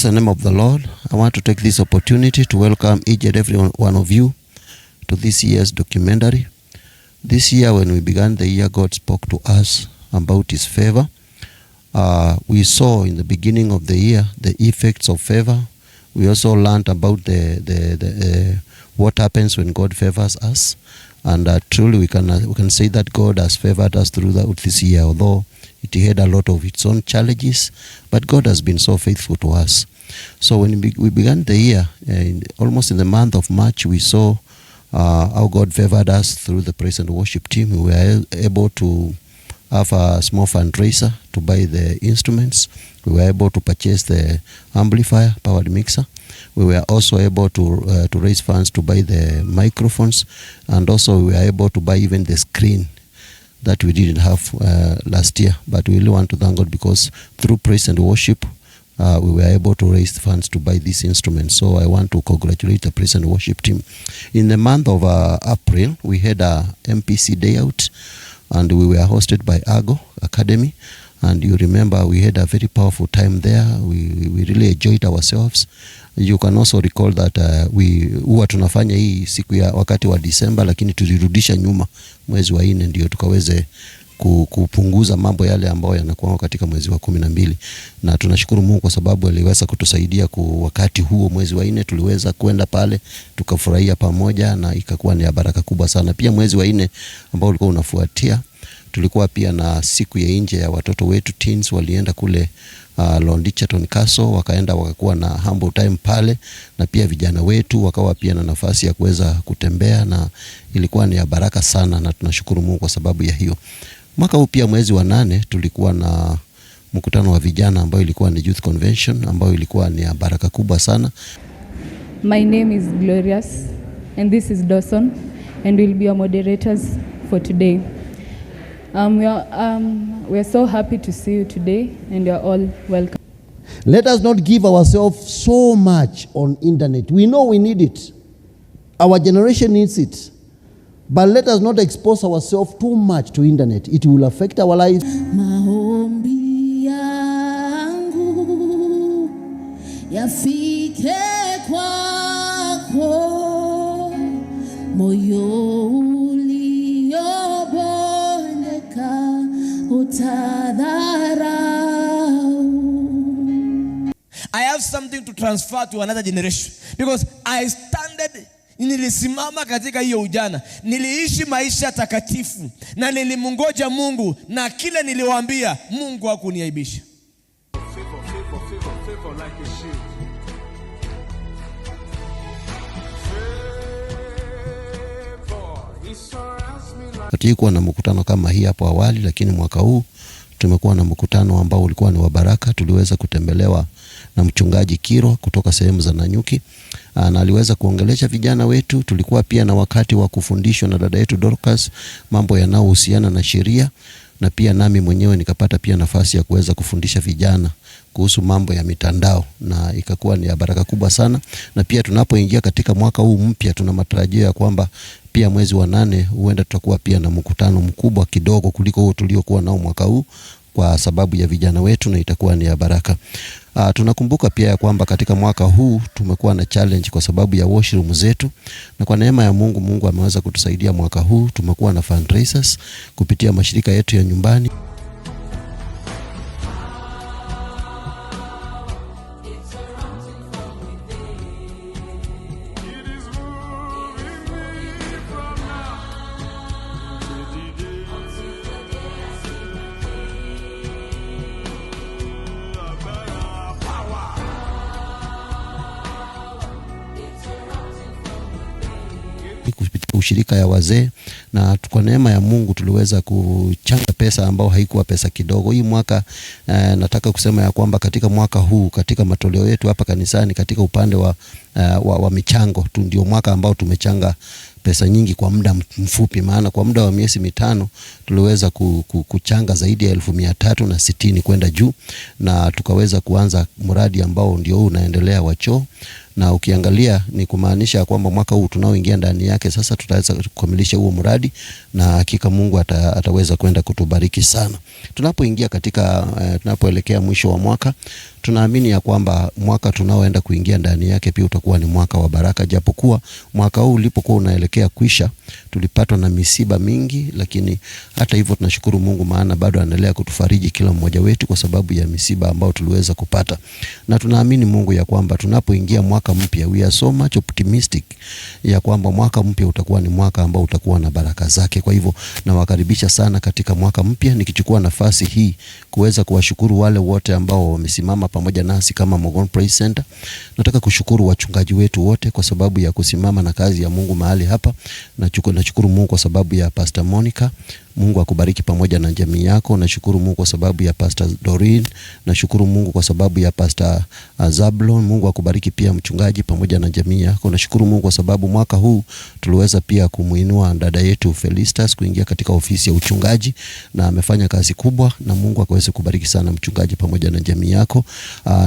the name of the Lord. I want to take this opportunity to welcome each and every one of you to this year's documentary. This year, when we began the year, God spoke to us about His favor. We saw in the beginning of the year the effects of favor. We also learned about the what happens when God favors us, and truly we can say that God has favored us throughout this year, although it had a lot of its own challenges, but God has been so faithful to us. So when we began the year, almost in the month of March, we saw how God favored us through the praise and worship team. We were able to have a small fundraiser to buy the instruments. We were able to purchase the amplifier, powered mixer. We were also able to raise funds to buy the microphones, and also we were able to buy even the screen that we didn't have last year. But we really want to thank God because through praise and worship, we were able to raise funds to buy these instruments. So I want to congratulate the praise and worship team. In the month of April, we had a MPC day out, and we were hosted by Argo Academy. And you remember we had a very powerful time there. We really enjoyed ourselves. You can also recall that huwa tunafanya hii siku ya wakati wa Disemba, lakini tulirudisha nyuma mwezi wa 4 ndio tukaweze kupunguza mambo yale ambayo yanakuwa katika mwezi wa 12. Na tunashukuru Mungu kwa sababu aliweza kutusaidia wakati huo mwezi wa 4 tuliweza kwenda pale tukafurahia pamoja, na ikakuwa ni baraka kubwa sana. Pia mwezi wa 4 ambao ulikuwa unafuatia, tulikuwa pia na siku ya nje ya watoto wetu teens. Walienda kule Londichaton Castle, wakakuwa na humble time pale, na pia vijana wetu wakawa pia na nafasi ya kuweza kutembea, na ilikuwa ni baraka sana, na tunashukuru Mungu kwa sababu ya hiyo. Mwaka huu pia mwezi wa 8 tulikuwa na mkutano wa vijana ambao ilikuwa ni youth convention, ambao ilikuwa ni baraka kubwa sana. My name is Glorious and this is Dawson, and we'll be your moderators for today. We are so happy to see you today, and you are all welcome. Let us not give ourselves so much on internet. We know we need it. Our generation needs it. But let us not expose ourselves too much to internet. It will affect our lives. Maombi yangu yafike kwako, moyo uliobondeka utadharau. I have something to transfer to another generation because nilisimama katika hiyo ujana, niliishi maisha takatifu na nilimungoja Mungu, na kile niliwaambia Mungu hakuniaibisha. Hatikuwa na mkutano kama hii hapo awali, lakini mwaka huu tumekuwa na mkutano ambao ulikuwa ni wa baraka. Tuliweza kutembelewa na mchungaji Kiro kutoka sehemu za Nanyuki, na aliweza kuongelesha vijana wetu. Tulikuwa pia na wakati wa kufundishwa na dada yetu Dorcas mambo yanayohusiana na sheria, na pia nami mwenyewe nikapata pia nafasi ya kuweza kufundisha vijana kuhusu mambo ya mitandao, na ikakuwa ni baraka kubwa sana. Na pia tunapoingia katika mwaka huu mpya, tuna matarajio ya kwamba pia mwezi wa 8 huenda tutakuwa pia na mkutano mkubwa kidogo kuliko huo tuliokuwa nao mwaka huu, kwa sababu ya vijana wetu, na itakuwa ni baraka. Tunakumbuka pia ya kwamba katika mwaka huu tumekuwa na challenge kwa sababu ya washroom zetu, na kwa neema ya Mungu ameweza kutusaidia mwaka huu. Tumekuwa na fundraisers kupitia mashirika yetu ya nyumbani. Ushirika ya wazee, na kwa neema ya Mungu tuliweza kuchanga pesa ambao haikuwa pesa kidogo. Hii mwaka nataka kusema ya kwamba katika mwaka huu, katika matoleo yetu hapa kanisani, katika upande wa michango tu, ndio mwaka ambao tumechanga pesa nyingi kwa muda mfupi, maana kwa muda wa miezi 5 tuliweza kuchanga zaidi ya 1360 kwenda juu, na tukaweza kuanza mradi ambao ndio unaendelea wa choo. na ukiangalia ni kumaanisha kwamba mwaka huu tunaoingia ndani yake sasa tutaweza kukamilisha huo mradi, na hakika Mungu ataweza kwenda kutubariki sana. Tunapoingia katika tunapoelekea mwisho wa mwaka, tunaamini ya kwamba mwaka tunaoenda kuingia ndani yake pia utakuwa ni mwaka wa baraka. Japokuwa mwaka huu ulipokuwa unaelekea kuisha tulipatwa na misiba mingi, lakini hata hivyo tunashukuru Mungu, maana bado anaendelea kutufariji kila mmoja wetu kwa sababu ya misiba ambao tuliweza kupata. Na tunaamini Mungu ya kwamba tunapoingia mwaka mpya, we are so much optimistic ya kwamba mwaka mpya utakuwa ni mwaka ambao utakuwa na baraka zake. Kwa hivyo nawakaribisha sana katika mwaka mpya, nikichukua nafasi hii kuweza kuwashukuru wale wote ambao wamesimama pamoja nasi kama Mogon Praise Center. Nataka kushukuru wachungaji wetu wote kwa sababu ya kusimama na kazi ya Mungu mahali hapa. Nashukuru Mungu kwa sababu ya Pastor Monica. Mungu akubariki pamoja na jamii yako. Nashukuru Mungu kwa sababu ya Pastor Doreen. Nashukuru Mungu kwa sababu ya Pastor Zablon. Mungu akubariki pia mchungaji pamoja na jamii yako. Nashukuru Mungu kwa sababu mwaka huu tuliweza pia kumuinua dada yetu Felistas kuingia katika ofisi ya uchungaji, na amefanya kazi kubwa, na Mungu akaweze kubariki sana mchungaji pamoja na jamii yako.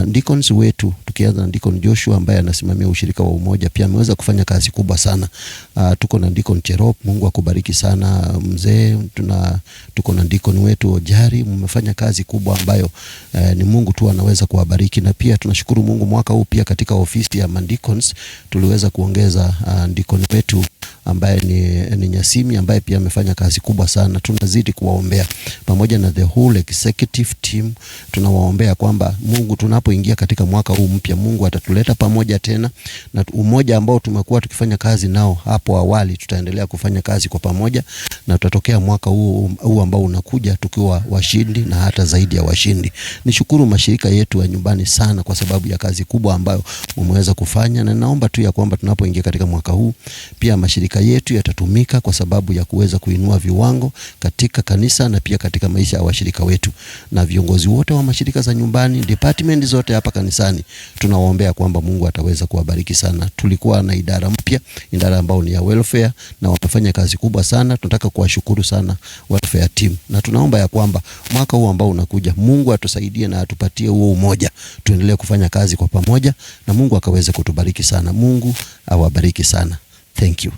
Deacons wetu, tukianza na Deacon Joshua ambaye anasimamia ushirika wa umoja, pia ameweza kufanya kazi kubwa sana. Tuko na Deacon Cherop, Mungu akubariki sana mzee. Tuko na Deacon wetu Ojari, mmefanya kazi kubwa ambayo ni Mungu tu anaweza kuwabariki. Na pia tunashukuru Mungu mwaka huu pia katika ofisi ya Deacons tuliweza kuongeza Deacon wetu ambaye ni Nyasimi, ambaye pia amefanya kazi kubwa sana. Tunazidi kuwaombea pamoja na the whole executive team. Tunawaombea kwamba Mungu, tunapoingia katika mwaka huu mpya, Mungu atatuleta pamoja tena, na umoja ambao tumekuwa tukifanya kazi nao hapo awali tutaendelea kufanya kazi kwa pamoja, na tutatokea mwaka huu ambao unakuja tukiwa washindi na hata zaidi ya washindi. Nishukuru mashirika yetu ya nyumbani sana kwa sababu ya kazi kubwa ambayo mmeweza kufanya, na naomba tu ya kwamba tunapoingia katika mwaka huu pia mashirika yetu yatatumika kwa sababu ya kuweza kuinua viwango katika kanisa na pia katika maisha ya washirika wetu. Na viongozi wote wa mashirika za nyumbani, department zote hapa kanisani, tunawaombea kwamba Mungu ataweza kuwabariki sana. Tulikuwa na idara mpya, idara ambao ni ya welfare, na wamefanya kazi kubwa sana. Tunataka kuwashukuru sana welfare team, na tunaomba ya kwamba mwaka huu ambao unakuja Mungu atusaidie na atupatie huo umoja, tuendelee kufanya kazi kwa pamoja, na Mungu akaweze kutubariki sana. Mungu awabariki sana. Thank you.